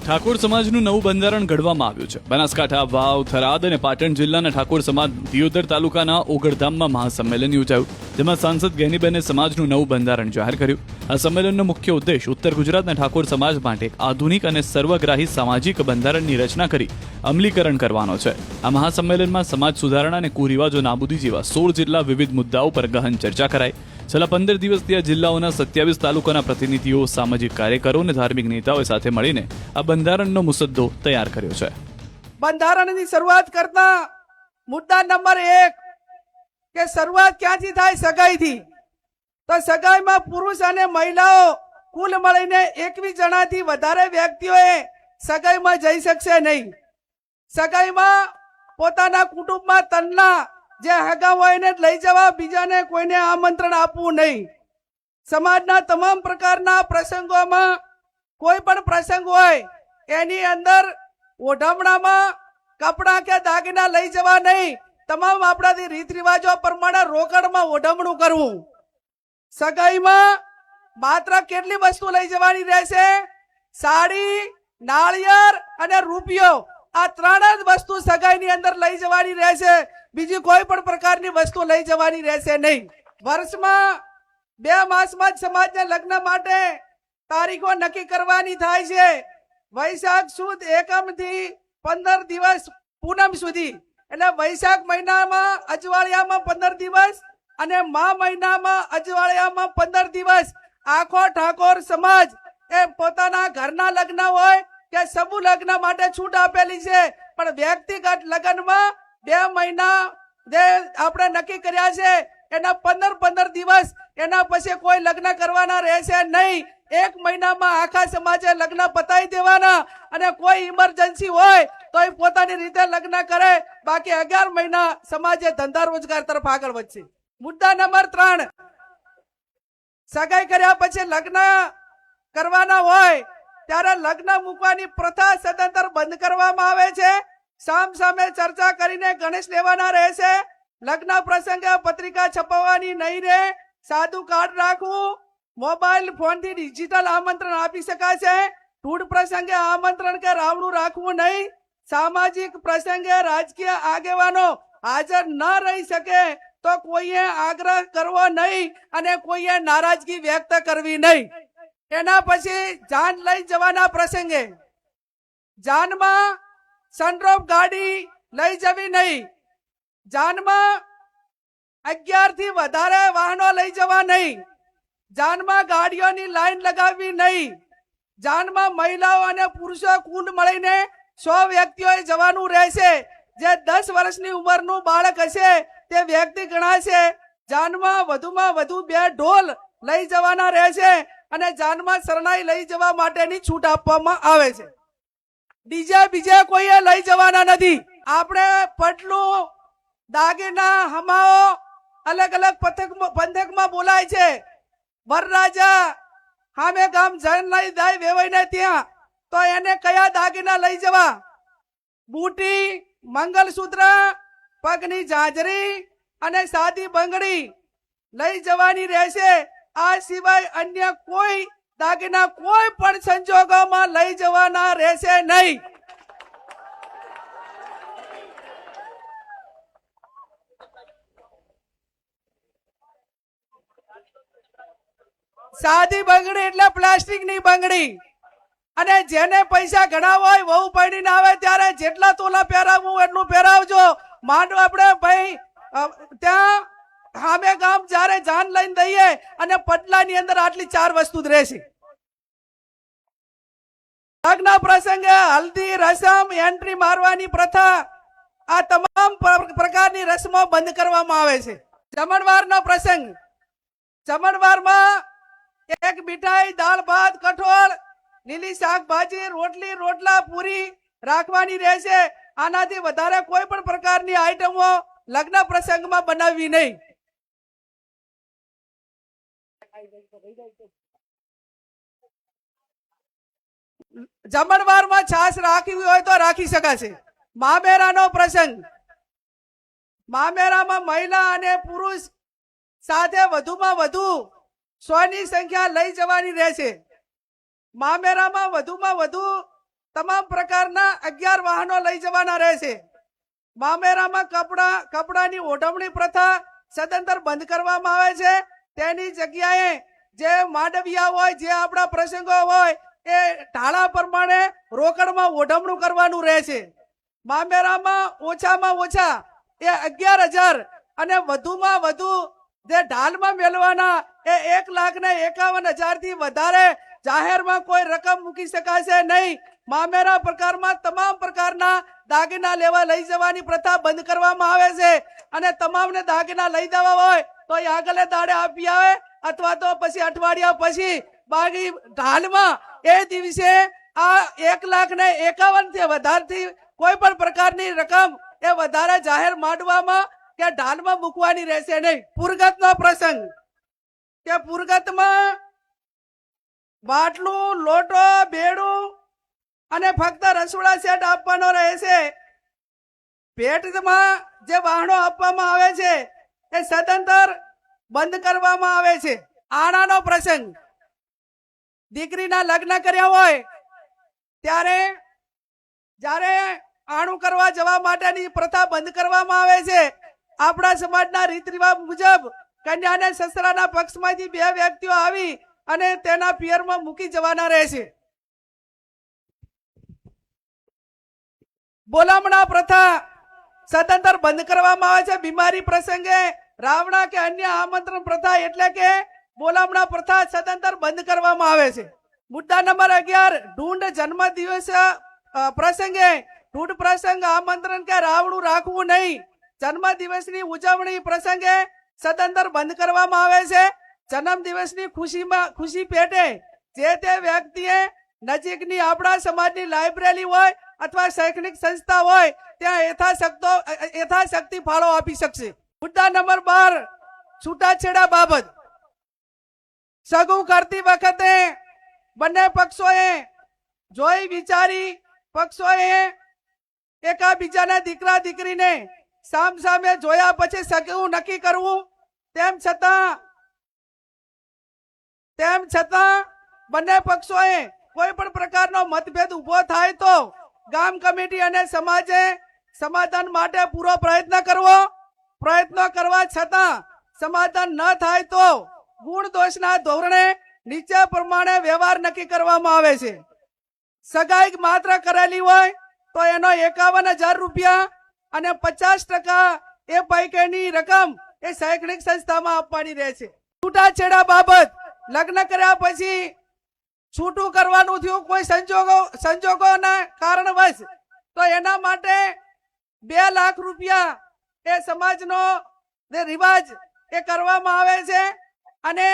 ઠાકોર સમાજનું નવું બંધારણ ઘડવામાં આવ્યું છે। બનાસકાંઠા, વાવ, થરાદ અને પાટણ જિલ્લાના ઠાકોર સમાજ દિયોદર તાલુકાના ઓગળધામમાં મહાસંમેલન યોજાયું, જેમાં સાંસદ ગેનીબેને સમાજનું નવું બંધારણ જાહેર કર્યું। આ સંમેલનનો મુખ્ય ઉદ્દેશ ઉત્તર ગુજરાતના ઠાકોર સમાજ માટે એક આધુનિક અને સર્વગ્રાહી સામાજિક બંધારણની રચના કરી અમલીકરણ કરવાનો છે। આ મહાસંમેલનમાં સમાજ સુધારણા અને કુરિવાજો નાબૂદી જેવા 16 જેટલા વિવિધ મુદ્દાઓ પર ગહન ચર્ચા કરાઈ। છેલ્લા 15 દિવસથી આ જિલ્લાઓના 27 તાલુકાના પ્રતિનિધિઓ, સામાજિક કાર્યકરો અને ધાર્મિક નેતાઓ સાથે મળીને આ બંધારણનો મુસદ્દો તૈયાર કર્યો છે। બંધારણની શરૂઆત કરતા મુદ્દા નંબર 1 કે શરૂઆત ક્યાંથી થાય? સગાઈથી। તો સગાઈમાં પુરુષ અને મહિલાઓ કુલ મળીને 21 જણાથી વધારે વ્યક્તિઓએ સગાઈમાં જઈ શકશે નહીં। સગાઈમાં પોતાના કુટુંબમાં તનના જે હગા હોય એને લઈ જવા, બીજાને કોઈને આમંત્રણ આપવું નહીં। સમાજના તમામ પ્રકારના પ્રસંગોમાં કોઈ પણ પ્રસંગ હોય એની અંદર ઓઢમણામાં કપડાં કે દાગીના લઈ જવા નહીં। તમામ આપણાથી રીત રિવાજો પ્રમાણે રોકડમાં ઓઢમણું કરવું। સગાઈમાં માત્ર કેટલી વસ્તુ લઈ જવાની રહેશે? સાડી, નાળિયેર અને રૂપિયો, આ 3 જ વસ્તુ સગાઈની અંદર લઈ જવાની રહેશે। બીજી કોઈ પણ પ્રકારની વસ્તુ લઈ જવાની રહેશે નહીં। વર્ષમાં 2 માસમાં જ સમાજના લગ્ન માટે તારીખો નક્કી કરવાની થાય છે। વૈશાખ સુદ એકમ થી 15 દિવસ પૂનમ સુધી, એટલે વૈશાખ મહિનામાં અજવાળિયામાં 15 દિવસ અને મા મહિનામાં અજવાળિયામાં 15 દિવસ આખો ઠાકોર સમાજ એ પોતાના ઘરના લગ્ન હોય કે સમૂહ લગ્ન માટે છૂટ આપેલી છે, પણ વ્યક્તિગત લગ્નમાં 2 મહિના જે આપણે નક્કી કર્યા છે એના 15 દિવસ, એના પછી કોઈ લગ્ન કરવાના રહેશે નહીં। 1 મહિનામાં આખા સમાજે લગ્ન પતાવી દેવાના અને કોઈ ઇમરજન્સી હોય તો એ પોતાની રીતે લગ્ન કરે, બાકી 11 મહિના સમાજે ધંધા રોજગાર તરફ આગળ વધશે। મુદ્દા નંબર 3, સગાઈ કર્યા પછી લગ્ન કરવાના હોય ત્યારે લગ્ન મૂકવાની પ્રથા સદંતર બંધ કરવામાં આવે છે। સામ સામે ચર્ચા કરીને ગણેશ લેવાના રહેશે। લગ્ન પ્રસંગે પત્રિકા છપાવવાની નહીં રહે। સાદું કાર્ડ રાખવું। મોબાઈલ ફોનથી ડિજિટલ આમંત્રણ આપી શકાશે। ધૂળ પ્રસંગે આમંત્રણ કે રાવણું રાખવું નહીં। સામાજિક પ્રસંગે રાજકીય આગેવાનો હાજર ન રહી શકે તો કોઈએ આગ્રહ કરવો નહીં અને કોઈએ નારાજગી વ્યક્ત કરવી નહીં। એના પછી જાન લઈ જવાના પ્રસંગે જાનમાં સનરૂફ ગાડી લઈ જવી નહીં। જાનમાં 11 થી વધારે વાહનો લઈ જવા નહીં। જાનમાં ગાડીઓની લાઈન લગાવવી નહીં। જાનમાં મહિલાઓ અને પુરુષો કુલ મળીને 100 વ્યક્તિઓએ જવાનું રહેશે। જે 10 વર્ષની ઉંમરનું બાળક હશે તે વ્યક્તિ ગણાશે। જાનમાં વધુમાં વધુ 2 ઢોલ લઈ જવાના રહેશે અને જાનમાં શરણાઈ લઈ જવા માટેની છૂટ આપવામાં આવે છે। ડીજે બીજે કોઈએ લઈ જવાના નથી। આપણે પટલું, દાગીના, હમાઓ અલગ અલગ પંથકમાં બોલાય છે। વરરાજા હામે ગામ જન લઈ જાય વેવાઈને ત્યાં, તો એને કયા દાગીના લઈ જવા? બુટી, મંગલસૂત્ર, પગની ઝાંઝરી અને સાદી બંગડી લઈ જવાની રહેશે। આ સિવાય અન્ય કોઈ દાગીના કોઈ પણ સંજોગોમાં લઈ જવાના રહેશે નહીં। સાદી બંગડી એટલે પ્લાસ્ટિકની બંગડી, અને જેને પૈસા ઘણા હોય વહુ પૈણીને આવે ત્યારે જેટલા તોલા પહેરાવવું એટલું પહેરાવજો। માંડો આપણે ભાઈ ત્યાં હામે ગામ જ્યારે જાન લઈને દઈએ અને પટલાની અંદર આટલી 4 વસ્તુ જ રહેશે। લગ્ન પ્રસંગે હલ્દી રસમ, એન્ટ્રી મારવાની પ્રથા, આ તમામ પ્રકારની રસમો બંધ કરવામાં આવે છે। જમણવારનો પ્રસંગ, જમણવારમાં 1 મીઠાઈ, દાળ ભાત, કઠોળ, લીલી શાકભાજી, રોટલી, રોટલા, પૂરી રાખવાની રહેશે। આનાથી વધારે કોઈ પણ પ્રકારની આઈટમો લગ્ન પ્રસંગમાં બનાવવી નહીં। જમણવારમાં છાશ રાખવી હોય તો રાખી શકાશે। મામેરાનો પ્રસંગ, મામેરામાં મહિલા અને પુરુષ સાથે વધુમાં વધુ 100 ની સંખ્યા લઈ જવાની રહેશે। મામેરામાં વધુમાં વધુ તમામ પ્રકારના 11 વાહનો લઈ જવાના રહેશે. મામેરામાં કપડાની ઓઢવણી પ્રથા સદંતર બંધ કરવામાં આવે છે. તેની જગ્યાએ જે માંડવિયા હોય, જે આપણા પ્રસંગો હોય, એ ઢાળા પ્રમાણે રોકડમાં ઓઢવણું કરવાનું રહેશે. મામેરામાં ઓછામાં ઓછા એ 11,000 અને વધુમાં વધુ જે ઢાલમાં મેળવાના એ 1,51,000 થી વધારે જાહેરમાં કોઈ રકમ મૂકી શકાશે નહીં. મામેરા પ્રકારમાં તમામ પ્રકારના દાગીના લેવા લઈ જવાની પ્રથા બંધ કરવામાં આવે છે. અને તમામને દાગીના લઈ જવા હોય તો એ આગલે દાડે આપી આવે અથવા તો પછી અઠવાડિયા પછી બાકી ઢાલમાં એ દિવસે આ 1,51,000 થી વધારથી કોઈ પણ પ્રકારની રકમ એ વધારે જાહેર માંડવામાં કે ઢાલમાં મૂકવાની રહેશે નહીં. પુરગતનો પ્રસંગ કે પુરગતમાં બાટલું, લોટો, બેડું અને ફક્ત રસોડા સેટ આપવાનો રહેશે. ભેટમાં જે વાહનો આપવામાં આવે છે એ સદંતર બંધ કરવામાં આવે છે. આણાનો પ્રસંગ, દીકરીના લગ્ન કર્યા હોય ત્યારે જ્યારે આણું કરવા જવા માટેની પ્રથા બંધ કરવામાં આવે છે. આપણા સમાજના રીત રિવાજ મુજબ કન્યાને સસરાના પક્ષમાંથી 2 વ્યક્તિઓ આવી અને તેના પિયરમાં મૂકી જવાના રહેશે. બોલામણા પ્રથા સદંતર બંધ કરવામાં આવે છે. બીમારી પ્રસંગે રાવણા કે અન્ય આમંત્રણ પ્રથા એટલે કે બોલામણા પ્રથા સદંતર બંધ કરવામાં આવે છે. મુદ્દા નંબર 11, ઢૂંઢ જન્મ દિવસ પ્રસંગે ઢૂંઢ પ્રસંગ આમંત્રણ કે રાવણું રાખવું નહીં. જન્મ દિવસની ઉજવણી પ્રસંગે સદંતર બંધ કરવામાં આવે છે. જન્મ દિવસની ખુશી પેટે જે તે વ્યક્તિએ નજીકની આપણા સમાજની લાઇબ્રેરી હોય અથવા શૈક્ષણિક સંસ્થા હોય ત્યાં યથાશક્તિ ફાળો આપી શકશે. મુદ્દા નંબર 12, છૂટાછેડા બાબત. સગું કરતી વખતે બંને પક્ષોએ જોઈ વિચારી પક્ષોએ એકાબીજાના દીકરા દીકરીને સામસામે જોયા પછી સગું નક્કી કરવું. તેમ છતાં બંને પક્ષોએ કોઈ પણ પ્રકારનો મતભેદ ઉભો થાય તો ગામ કમિટી અને સમાજે સમાધાન માટે પૂરો પ્રયત્ન કરવો. પ્રયત્નો કરવા છતાં સમાધાન ન થાય તો ગુણ દોષના ધોરણે નીચે પ્રમાણે વ્યવહાર નક્કી કરવામાં આવે છે. સગાઈ માત્ર કરેલી હોય તો એનો 51,000 રૂપિયા અને 50% એ પૈકીની રકમ એ શૈક્ષણિક સંસ્થામાં આપવાની રહેશે. છૂટાછેડા બાબત, લગ્ન કર્યા પછી છૂટું કરવાનું થયું કોઈ સંજોગોના કારણવશ તો એના માટે 2 લાખ રૂપિયા એ સમાજનો જે રિવાજ એ કરવામાં આવે છે. અને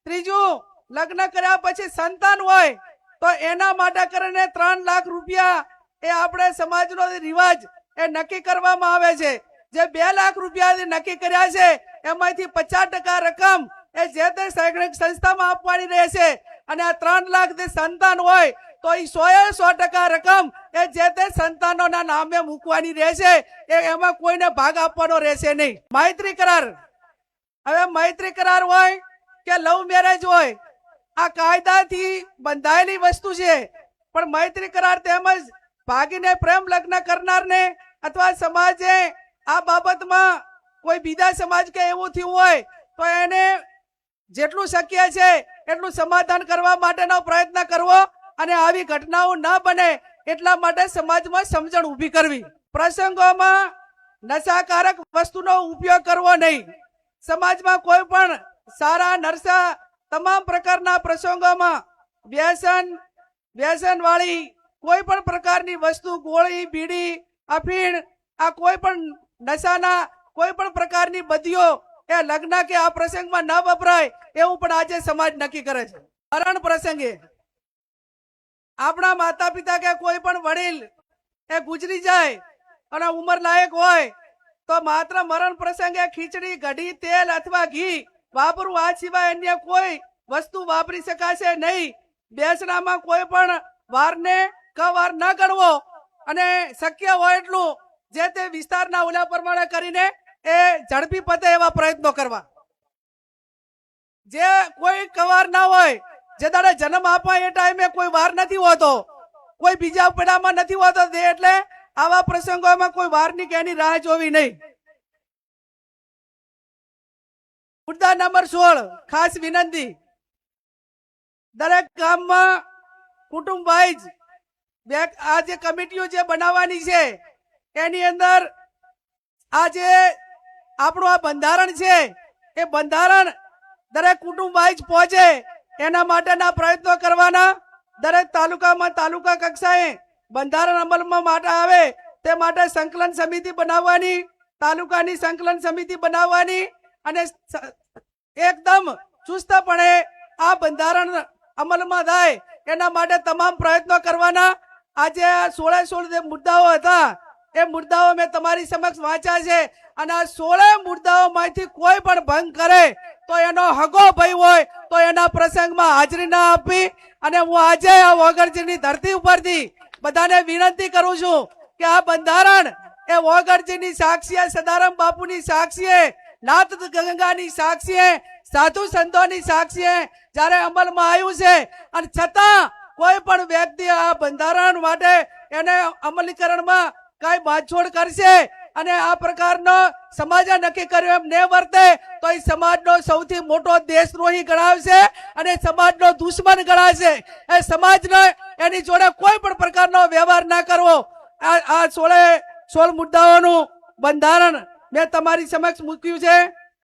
ત્રીજું, લગ્ન કર્યા પછી સંતાન હોય તો એના માટે કરીને 3 લાખ રૂપિયા એ આપણે સમાજનો રિવાજ એ નક્કી કરવામાં આવે છે. જે 2 લાખ રૂપિયા નક્કી કર્યા છે એમાંથી 50% રકમ એ જે તે શૈક્ષણિક સંસ્થામાં આપવાની રહેશે. અને આ 3 લાખ જે સંતાન હોય તો એ 100% રકમ એ જે તે સંતાનોના નામે મૂકવાની રહેશે. એમાં કોઈને ભાગ આપવાનો રહેશે નહીં. મૈત્રી કરાર, હવે મૈત્રી કરાર હોય કે લવ મેરેજ હોય, આ કાયદાથી બંધાયેલી વસ્તુ છે. પણ મૈત્રી કરાર તેમજ ભાગીને પ્રેમ લગ્ન કરનારને અથવા સમાજે આ બાબતમાં કોઈ બીજા સમાજ કે એવું થયું હોય તો એને જેટલું શક્ય છે એટલું સમાધાન કરવા માટેનો પ્રયત્ન કરવો અને આવી ઘટનાઓ ન બને એટલા માટે સમાજમાં સમજણ ઊભી કરવી. પ્રસંગોમાં નશાકારક વસ્તુનો ઉપયોગ કરવો નહીં. સમાજમાં કોઈ પણ સારા નરસા તમામ પ્રકારના પ્રસંગોમાં વ્યસન વાળી કોઈ પણ પ્રકારની વસ્તુ, ગોળી, બીડી, અફીણ, આ કોઈ પણ નશાના કોઈ પણ પ્રકારની બદીઓ એ લગ્ન કે આ પ્રસંગમાં ન વપરાય એવું પણ આજે સમાજ નક્કી કરે છે. મરણ પ્રસંગે આપણા માતા પિતા કે કોઈ પણ વડીલ એ ગુજરી જાય અને ઉંમર લાયક હોય તો માત્ર મરણ પ્રસંગે ખીચડી, કઢી, તેલ અથવા ઘી વાપરવું. આ સિવાય અન્ય કોઈ વસ્તુ વાપરી શકાશે નહીં. બેસણામાં કોઈ પણ વારને વાર ન ગણવો અને શક્ય હોય એટલું જે તે વિસ્તારના ઓલા પ્રમાણે કરીને એ ઝડપી પતે એવા પ્રયત્નો કરવા. જે કોઈ કવાર ના હોય, જે દાડે જન્મ આપવા એ ટાઈમે કોઈ વાર નથી હોતો કોઈ બીજા પેડામાં નથી હોતો તે એટલે આવા પ્રસંગોમાં કોઈ વારની કે એની રાહ જોવી નહીં. મુદ્દા નંબર 16 ખાસ વિનંતી, દરેક ગામમાં કુટુંબ વાઇઝ આ જે કમિટીઓ જે બનાવવાની છે એની અંદર આ જે આપણું આ બંધારણ છે એ બંધારણ દરેક કુટુંબ વાઇઝ પહોંચે એના માટેના પ્રયત્નો કરવાના. દરેક તાલુકામાં તાલુકા કક્ષાએ બંધારણ અમલમાં માટે આવે તે માટે સંકલન સમિતિ બનાવવાની, તાલુકાની સંકલન સમિતિ બનાવવાની અને એકદમ ચુસ્તપણે આ બંધારણ અમલમાં થાય એના માટે તમામ પ્રયત્નો કરવાના. આજે આ 16 જે મુદ્દાઓ હતા એ મુદ્દાઓ મેં તમારી સમક્ષ વાંચ્યા છે અને આ 16 મુદ્દાઓમાંથી કોઈ પણ ભંગ કરે તો એનો હગો ભય હોય તો એના પ્રસંગમાં હાજરી ના આપવી. અને હું આજે આ વોગરજીની ધરતી ઉપરથી બધાને વિનંતી કરું છું કે આ બંધારણ એ વોગરજીની સાક્ષીએ, સદારામ બાપુની સાક્ષીએ, નાથ ગંગાની સાક્ષીએ, સાધુ સંતોની સાક્ષીએ જ્યારે અમલમાં આવ્યું છે અને છતાં કોઈ પણ વ્યક્તિ આ બંધારણ માટે એને અમલીકરણમાં કઈ બાંધછોડ કરશે અને આ પ્રકારનો સમાજે નક્કી કર્યું એમ ન વર્તે તો એ સમાજનો સૌથી મોટો દેશદ્રોહી ગણાવશે અને સમાજનો દુશ્મન ગણાશે. એ સમાજને એની જોડે કોઈ પણ પ્રકારનો વ્યવહાર ના કરવો. આ 16 મુદ્દાઓનું બંધારણ મેં તમારી સમક્ષ મૂક્યું છે.